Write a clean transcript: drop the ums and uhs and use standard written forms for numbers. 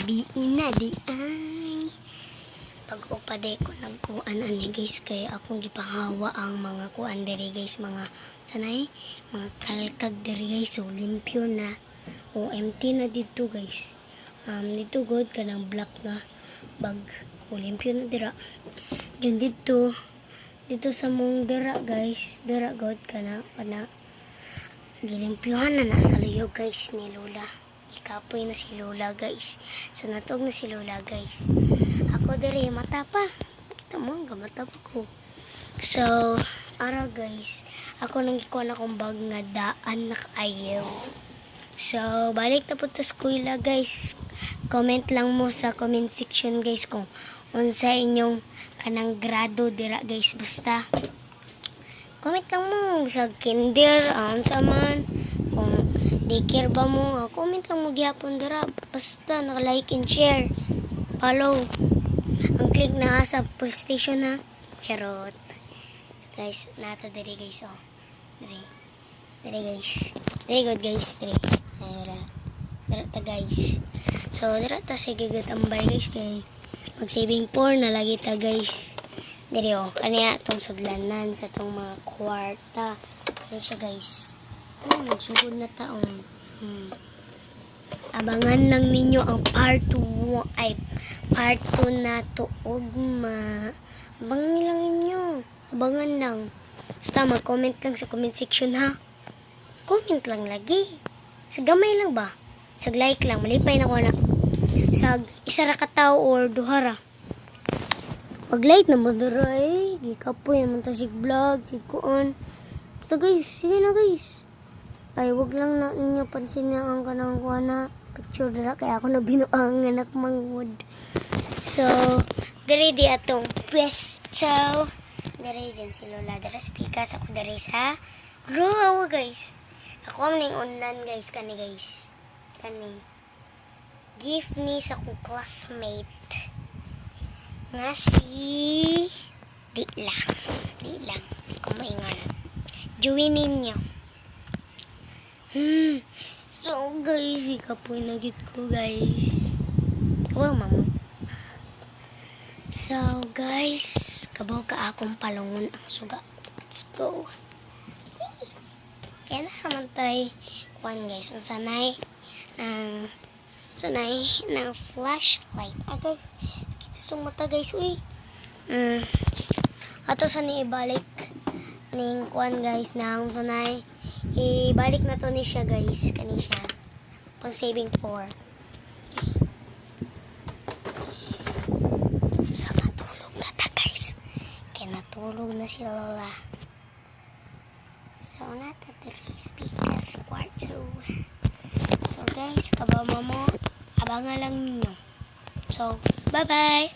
gabi ina di ay pag-upade ko nagkuan ani guys kay akong gipahawa ang mga kuan diri guys, mga sanay mga kalkag diri guys, so limpyo na o empty na dito guys. Dito god kanang black nga bag o limpyo na dira yun dito sa mong dira guys, dira god kana gilimpyohan na nasa luyog guys ni Lola. Ikapoy na si Lola guys. So natog na si Lola guys. Ako diri mata pa. Kita mo ang mata pa ko. So ara guys, ako nang gikuha akong bag nga daan nakayaw. So balik na po ta eskwela guys. Comment lang mo sa comment section guys kung unsa inyong kanang grado dira guys. Basta comment lang mo sa kinder, unsa man, kung daycare ba mo, comment lang mo gyapon dira. Basta naka-like and share, follow. Ang click na sa PlayStation ha. Charot. Guys, nata diri guys oh. Diri guys. Diri good guys, diri. Dira ta guys. So dira ta sige tambay guys kay mag-saving for na lagi ta guys. Diri oh, kaniya tong sudlanan sa tong mga kwarta. Kaya siya guys. Nagsugod na taong. Abangan lang ninyo ang part 2 ay part 2 na to ugma. Abangan lang ninyo. Abangan lang. Basta mag-comment lang sa comment section ha. Comment lang lagi. Sa gamay lang ba? Sa like lang. Malipay na ko na. Sa isa ra ka tawo or duha ra. Pag-like na mo dira eh. Gikapoy naman ta sig vlog, sig kuon. Basta guys, sige na guys. Ay, wag lang na ninyo pansin na ang kanang kuha na picture dira. Kaya ako na binuang anak mangwood. So, diri di atong pwesto. Diri dyan si Lola. Dira speakers. Ako diri sa row guys. Ako ang ning unlan guys. Kani guys. Kani. Gift ni sa akong classmate. Nga si di lang ko maingon Joey ninyo. So guys, ikapoy na gid ko guys. Wow mama. So guys, kabaw ka akong palungon ang suga. Let's go. Kaya naman tayo kuhan guys, sanay ng flashlight. Okay. Sung mata guys, uy. Ato sa ni ibalik ning kuan guys na ang sanay. Ibalik na to ni siya guys, kani siya. Pang saving for. Sa matulog na ta guys. Kaya natulog na si Lola. So nata diri speakers part 2. So guys, kabama mo, abangan lang ninyo. So, bye-bye.